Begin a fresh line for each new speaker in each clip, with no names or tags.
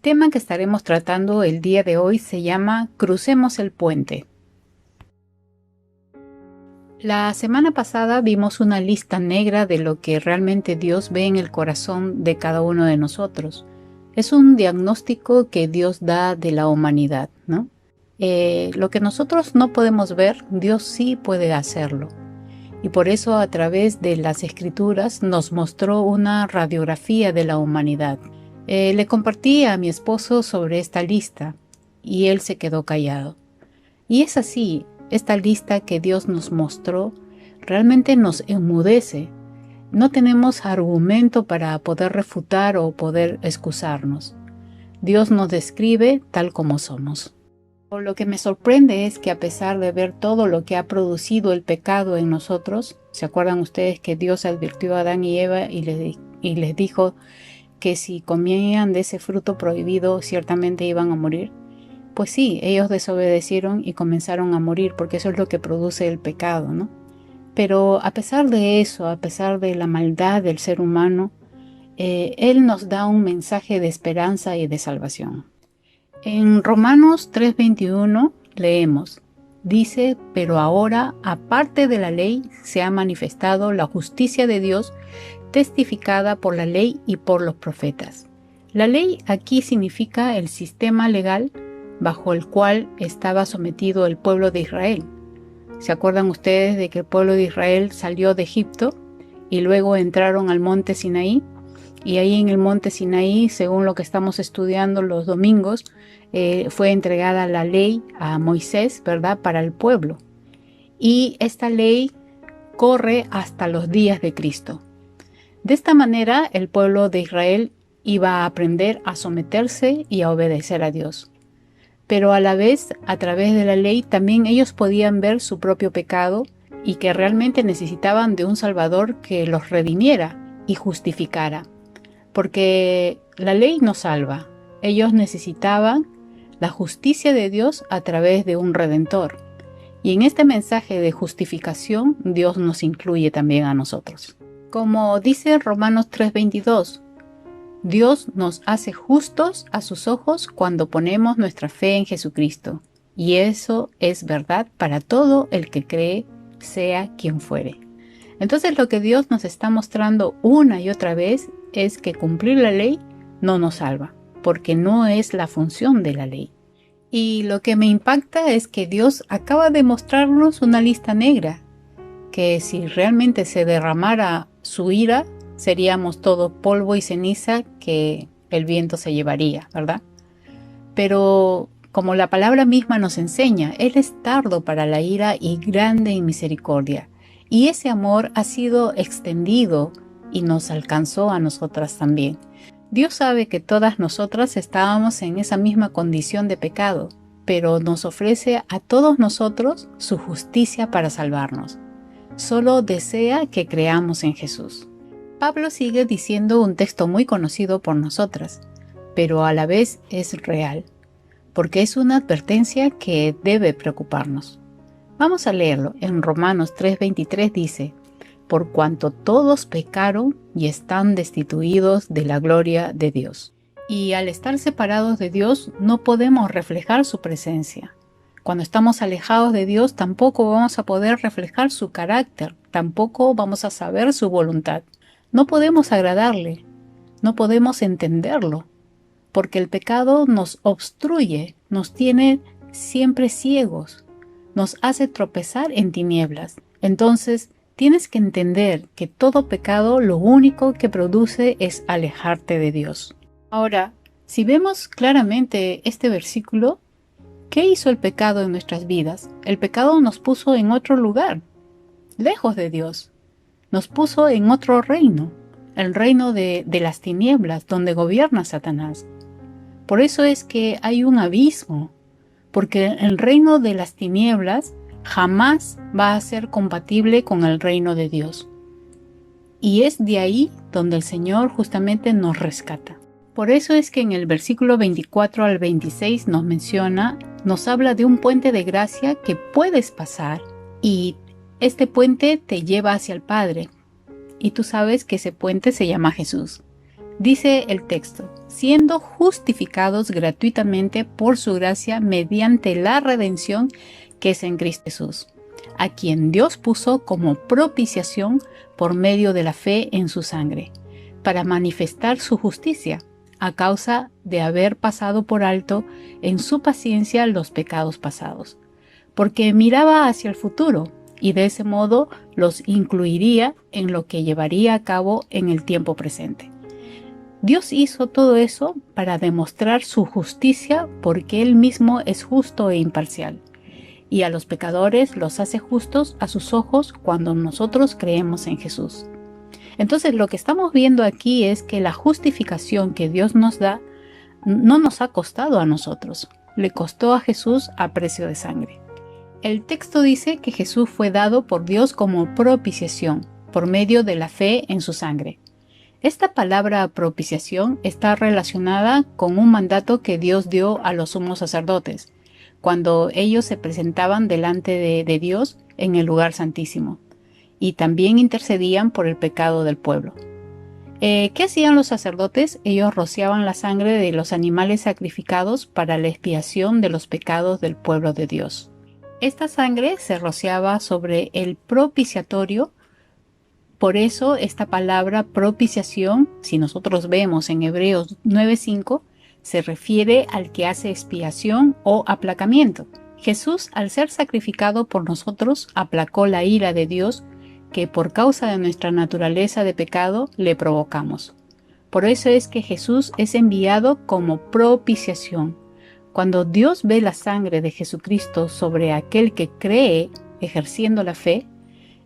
tema que estaremos tratando el día de hoy se llama Crucemos el puente. La semana pasada vimos una lista negra de lo que realmente Dios ve en el corazón de cada uno de nosotros. Es un diagnóstico que Dios da de la humanidad, ¿no? Lo que nosotros no podemos ver, Dios sí puede hacerlo. Y por eso a través de las Escrituras nos mostró una radiografía de la humanidad. Le compartí a mi esposo sobre esta lista y él se quedó callado. Y es así, esta lista que Dios nos mostró realmente nos enmudece. No tenemos argumento para poder refutar o poder excusarnos. Dios nos describe tal como somos. Lo que me sorprende es que a pesar de ver todo lo que ha producido el pecado en nosotros, ¿se acuerdan ustedes que Dios advirtió a Adán y Eva y les dijo que si comían de ese fruto prohibido ciertamente iban a morir? Pues sí, ellos desobedecieron y comenzaron a morir porque eso es lo que produce el pecado, ¿no? Pero a pesar de eso, a pesar de la maldad del ser humano, Él nos da un mensaje de esperanza y de salvación. En Romanos 3:21 leemos, dice, pero ahora, aparte de la ley, se ha manifestado la justicia de Dios, testificada por la ley y por los profetas. La ley aquí significa el sistema legal bajo el cual estaba sometido el pueblo de Israel. ¿Se acuerdan ustedes de que el pueblo de Israel salió de Egipto y luego entraron al monte Sinaí? Y ahí en el monte Sinaí, según lo que estamos estudiando los domingos, fue entregada la ley a Moisés, ¿verdad?, para el pueblo. Y esta ley corre hasta los días de Cristo. De esta manera, el pueblo de Israel iba a aprender a someterse y a obedecer a Dios. Pero a la vez, a través de la ley, también ellos podían ver su propio pecado y que realmente necesitaban de un Salvador que los redimiera y justificara. Porque la ley no salva. Ellos necesitaban la justicia de Dios a través de un Redentor. Y en este mensaje de justificación, Dios nos incluye también a nosotros. Como dice Romanos 3:22, Dios nos hace justos a sus ojos cuando ponemos nuestra fe en Jesucristo. Y eso es verdad para todo el que cree, sea quien fuere. Entonces lo que Dios nos está mostrando una y otra vez es que cumplir la ley no nos salva, porque no es la función de la ley. Y lo que me impacta es que Dios acaba de mostrarnos una lista negra, que si realmente se derramara su ira, seríamos todo polvo y ceniza que el viento se llevaría, ¿verdad? Pero como la palabra misma nos enseña, Él es tardo para la ira y grande en misericordia. Y ese amor ha sido extendido y nos alcanzó a nosotras también. Dios sabe que todas nosotras estábamos en esa misma condición de pecado, pero nos ofrece a todos nosotros su justicia para salvarnos. Solo desea que creamos en Jesús. Pablo sigue diciendo un texto muy conocido por nosotras, pero a la vez es real, porque es una advertencia que debe preocuparnos. Vamos a leerlo. En Romanos 3:23 dice, por cuanto todos pecaron y están destituidos de la gloria de Dios. Y al estar separados de Dios no podemos reflejar su presencia. Cuando estamos alejados de Dios tampoco vamos a poder reflejar su carácter, tampoco vamos a saber su voluntad. No podemos agradarle, no podemos entenderlo, porque el pecado nos obstruye, nos tiene siempre ciegos, nos hace tropezar en tinieblas. Entonces, tienes que entender que todo pecado lo único que produce es alejarte de Dios. Ahora, si vemos claramente este versículo, ¿qué hizo el pecado en nuestras vidas? El pecado nos puso en otro lugar, lejos de Dios. Nos puso en otro reino, el reino de las tinieblas, donde gobierna Satanás. Por eso es que hay un abismo, porque el reino de las tinieblas jamás va a ser compatible con el reino de Dios. Y es de ahí donde el Señor justamente nos rescata. Por eso es que en el versículo 24 al 26 nos habla de un puente de gracia que puedes pasar y este puente te lleva hacia el Padre. Y tú sabes que ese puente se llama Jesús. Dice el texto, siendo justificados gratuitamente por su gracia mediante la redención que es en Cristo Jesús, a quien Dios puso como propiciación por medio de la fe en su sangre, para manifestar su justicia, a causa de haber pasado por alto en su paciencia los pecados pasados, porque miraba hacia el futuro, y de ese modo los incluiría en lo que llevaría a cabo en el tiempo presente. Dios hizo todo eso para demostrar su justicia, porque Él mismo es justo e imparcial, y a los pecadores los hace justos a sus ojos cuando nosotros creemos en Jesús. Entonces lo que estamos viendo aquí es que la justificación que Dios nos da no nos ha costado a nosotros, le costó a Jesús a precio de sangre. El texto dice que Jesús fue dado por Dios como propiciación, por medio de la fe en su sangre. Esta palabra propiciación está relacionada con un mandato que Dios dio a los sumos sacerdotes, cuando ellos se presentaban delante de Dios en el lugar santísimo, y también intercedían por el pecado del pueblo. ¿Qué hacían los sacerdotes? Ellos rociaban la sangre de los animales sacrificados para la expiación de los pecados del pueblo de Dios. Esta sangre se rociaba sobre el propiciatorio. Por eso esta palabra propiciación, si nosotros vemos en Hebreos 9:5, se refiere al que hace expiación o aplacamiento. Jesús, al ser sacrificado por nosotros, aplacó la ira de Dios que por causa de nuestra naturaleza de pecado le provocamos. Por eso es que Jesús es enviado como propiciación. Cuando Dios ve la sangre de Jesucristo sobre aquel que cree ejerciendo la fe,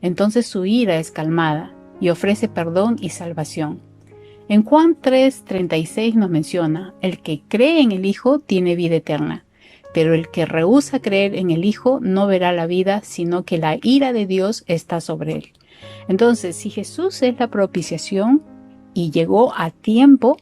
entonces su ira es calmada y ofrece perdón y salvación. En Juan 3:36 nos menciona: el que cree en el Hijo tiene vida eterna, pero el que rehúsa creer en el Hijo no verá la vida, sino que la ira de Dios está sobre él. Entonces, si Jesús es la propiciación y llegó a tiempo,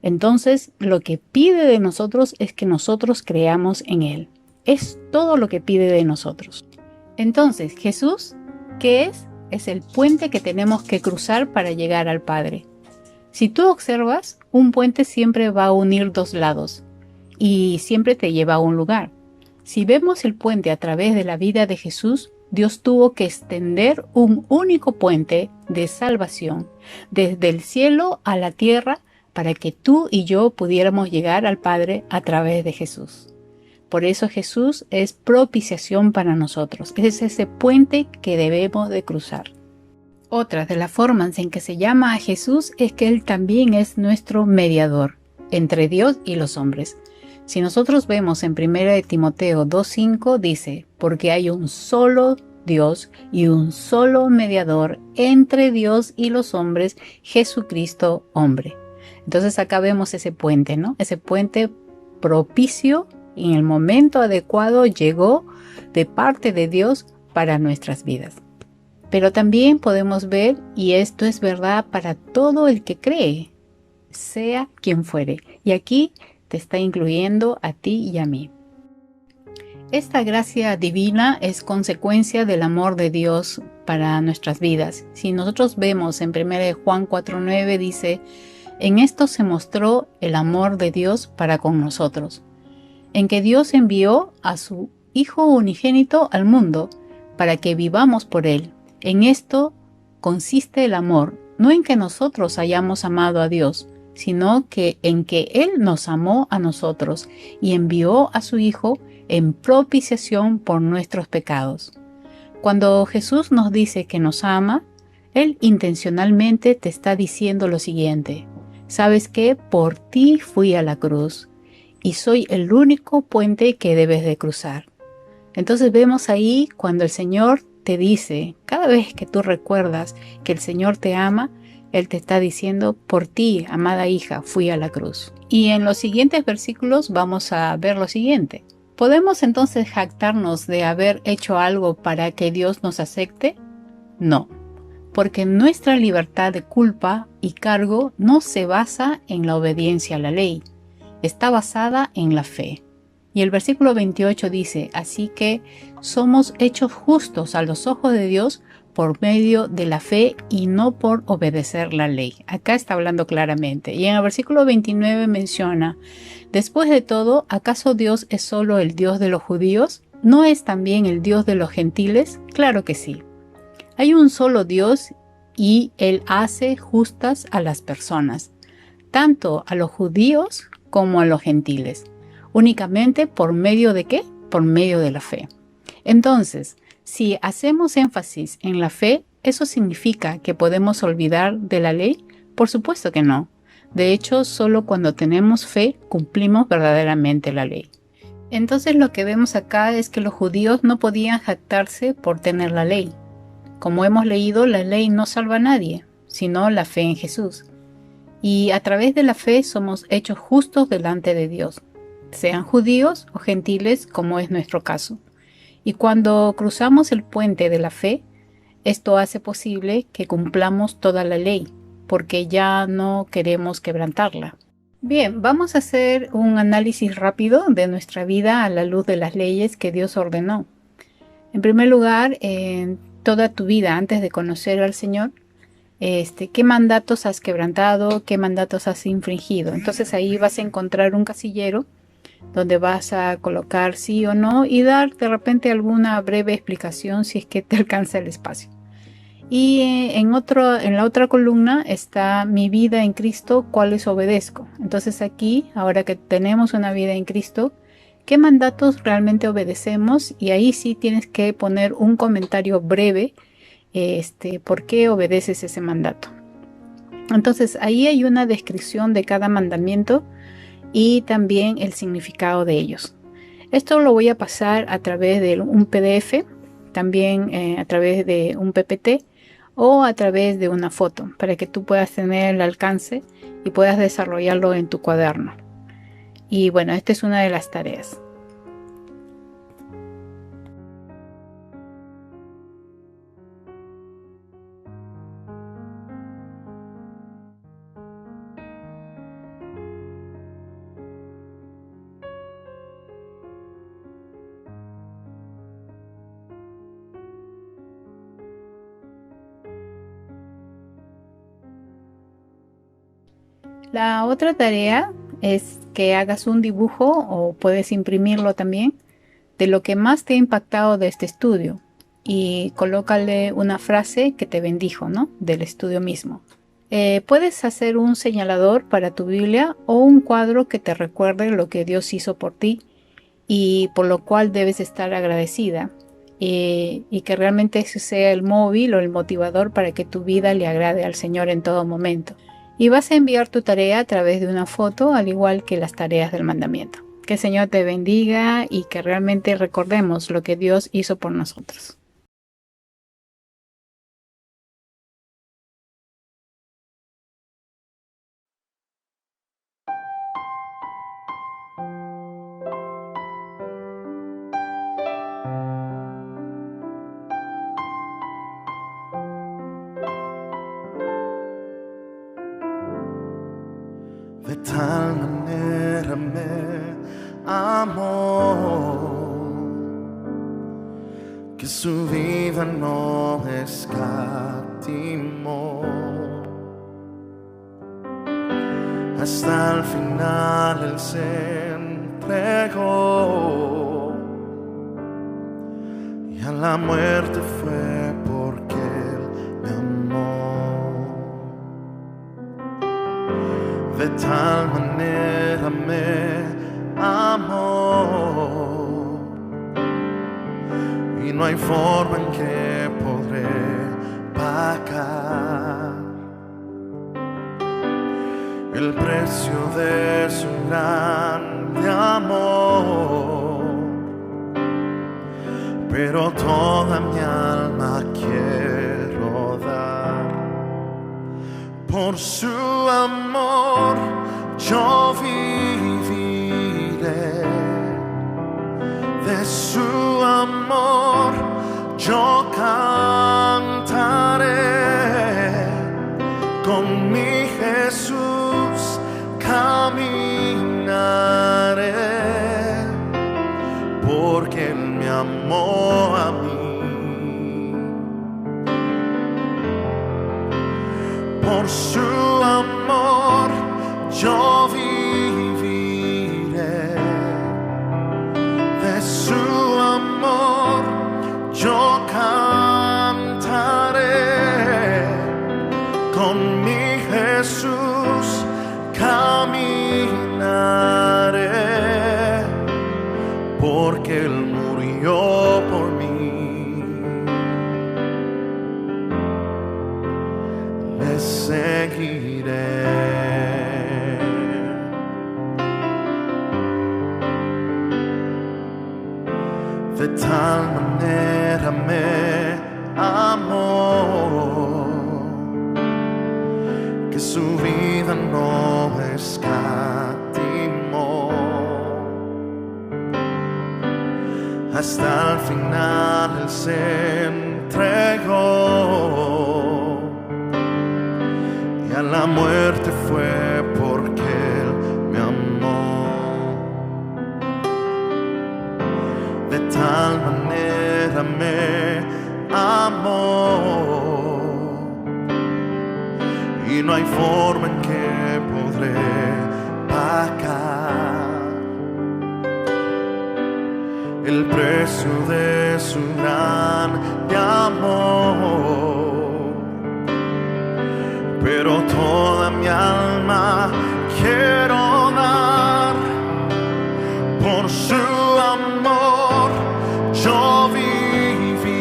entonces lo que pide de nosotros es que nosotros creamos en Él. Es todo lo que pide de nosotros. Entonces, Jesús, ¿qué es? Es el puente que tenemos que cruzar para llegar al Padre. Si tú observas, un puente siempre va a unir dos lados y siempre te lleva a un lugar. Si vemos el puente a través de la vida de Jesús, Dios tuvo que extender un único puente de salvación desde el cielo a la tierra para que tú y yo pudiéramos llegar al Padre a través de Jesús. Por eso Jesús es propiciación para nosotros. Es ese puente que debemos de cruzar. Otra de las formas en que se llama a Jesús es que Él también es nuestro mediador entre Dios y los hombres. Si nosotros vemos en 1 Timoteo 2:5 dice: porque hay un solo Dios y un solo mediador entre Dios y los hombres, Jesucristo hombre. Entonces acá vemos ese puente, ¿no? Ese puente propicio y en el momento adecuado llegó de parte de Dios para nuestras vidas. Pero también podemos ver, y esto es verdad para todo el que cree, sea quien fuere. Y aquí te está incluyendo a ti y a mí. Esta gracia divina es consecuencia del amor de Dios para nuestras vidas. Si nosotros vemos en 1 Juan 4:9 dice: en esto se mostró el amor de Dios para con nosotros, en que Dios envió a su Hijo unigénito al mundo para que vivamos por Él. En esto consiste el amor, no en que nosotros hayamos amado a Dios, sino que en que Él nos amó a nosotros y envió a su Hijo en propiciación por nuestros pecados. Cuando Jesús nos dice que nos ama, Él intencionalmente te está diciendo lo siguiente: ¿sabes qué? Por ti fui a la cruz y soy el único puente que debes de cruzar. Entonces vemos ahí cuando el Señor te dice, cada vez que tú recuerdas que el Señor te ama, Él te está diciendo: por ti, amada hija, fui a la cruz. Y en los siguientes versículos vamos a ver lo siguiente. ¿Podemos entonces jactarnos de haber hecho algo para que Dios nos acepte? No, porque nuestra libertad de culpa y cargo no se basa en la obediencia a la ley, está basada en la fe. Y el versículo 28 dice: así que somos hechos justos a los ojos de Dios por medio de la fe y no por obedecer la ley. Acá está hablando claramente. Y en el versículo 29 menciona: después de todo, ¿acaso Dios es solo el Dios de los judíos? ¿No es también el Dios de los gentiles? Claro que sí. Hay un solo Dios y Él hace justas a las personas, tanto a los judíos como a los gentiles. ¿Únicamente por medio de qué? Por medio de la fe. Entonces, si hacemos énfasis en la fe, ¿eso significa que podemos olvidar de la ley? Por supuesto que no. De hecho, solo cuando tenemos fe cumplimos verdaderamente la ley. Entonces lo que vemos acá es que los judíos no podían jactarse por tener la ley. Como hemos leído, la ley no salva a nadie, sino la fe en Jesús. Y a través de la fe somos hechos justos delante de Dios, sean judíos o gentiles, como es nuestro caso. Y cuando cruzamos el puente de la fe, esto hace posible que cumplamos toda la ley, porque ya no queremos quebrantarla. Bien, vamos a hacer un análisis rápido de nuestra vida a la luz de las leyes que Dios ordenó. En primer lugar, en toda tu vida antes de conocer al Señor, ¿qué mandatos has quebrantado? ¿Qué mandatos has infringido? Entonces ahí vas a encontrar un casillero donde vas a colocar sí o no y dar de repente alguna breve explicación si es que te alcanza el espacio. Y en la otra columna está mi vida en Cristo, ¿cuáles obedezco? Entonces aquí, ahora que tenemos una vida en Cristo, ¿qué mandatos realmente obedecemos? Y ahí sí tienes que poner un comentario breve, ¿por qué obedeces ese mandato? Entonces ahí hay una descripción de cada mandamiento y también el significado de ellos. Esto lo voy a pasar a través de un PDF, también a través de un PPT o a través de una foto, para que tú puedas tener el alcance y puedas desarrollarlo en tu cuaderno. Y bueno, esta es una de las tareas. La otra tarea es que hagas un dibujo, o puedes imprimirlo también, de lo que más te ha impactado de este estudio y colócale una frase que te bendijo, ¿no? Del estudio mismo. Puedes hacer un señalador para tu Biblia o un cuadro que te recuerde lo que Dios hizo por ti y por lo cual debes estar agradecida, y que realmente ese sea el móvil o el motivador para que tu vida le agrade al Señor en todo momento. Y vas a enviar tu tarea a través de una foto, al igual que las tareas del mandamiento. Que el Señor te bendiga y que realmente recordemos lo que Dios hizo por nosotros.
De tal manera me amó que su vida no escatimó. Hasta el final Él se entregó y a la muerte fue porque Él me amó. De tal manera me amó y no hay forma en que podré pagar el precio de su grande amor. Pero toda mi alma quiero dar por su amor. Yo viviré de su amor, yo cantaré, con mi Jesús caminaré, porque Él me amó a mí. por su amor yo viviré, de su amor yo cantaré, con mi Jesús caminaré, porque Él murió por mí. Le seguiré. De tal manera me amó que su vida no escatimó, hasta el final Él se entregó, y a la muerte fue porque Él me amó. De tal manera me amó, y no hay forma en que podré pagar el precio de su grande amor. Pero toda mi alma quiero dar por su amor, yo viviré,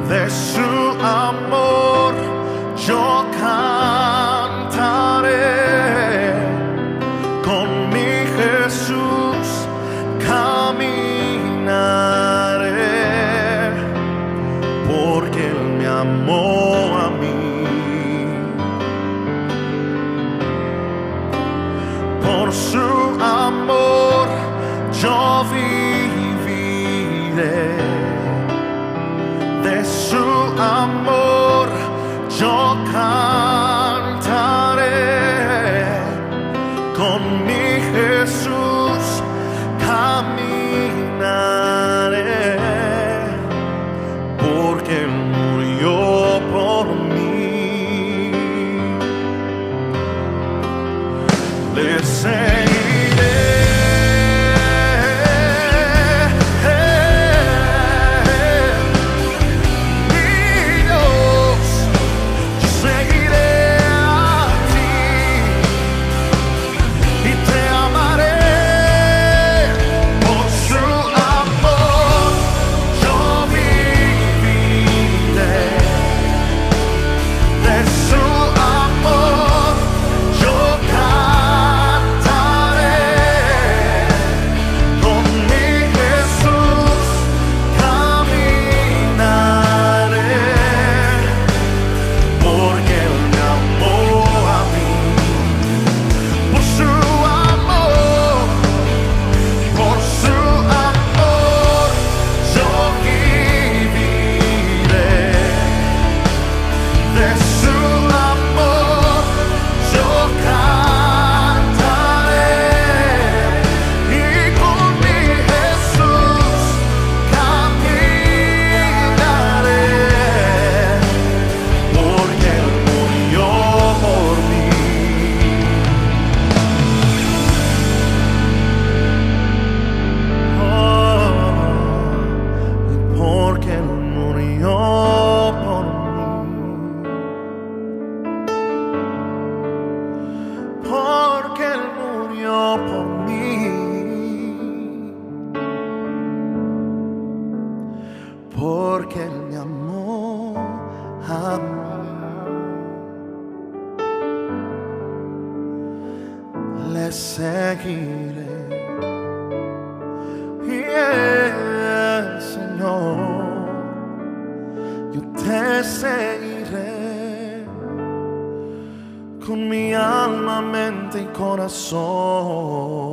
de su amor yo cantaré, con mi Jesús caminaré, porque Él me amó a mí. Por su amor yo viviré, de su amor yo cantaré, con mi Jesús caminaré, porque Él murió por mí. Le seguiré. Porque Él me amó a mí. Le seguiré, Señor, yo te seguiré con mi alma, mente y corazón.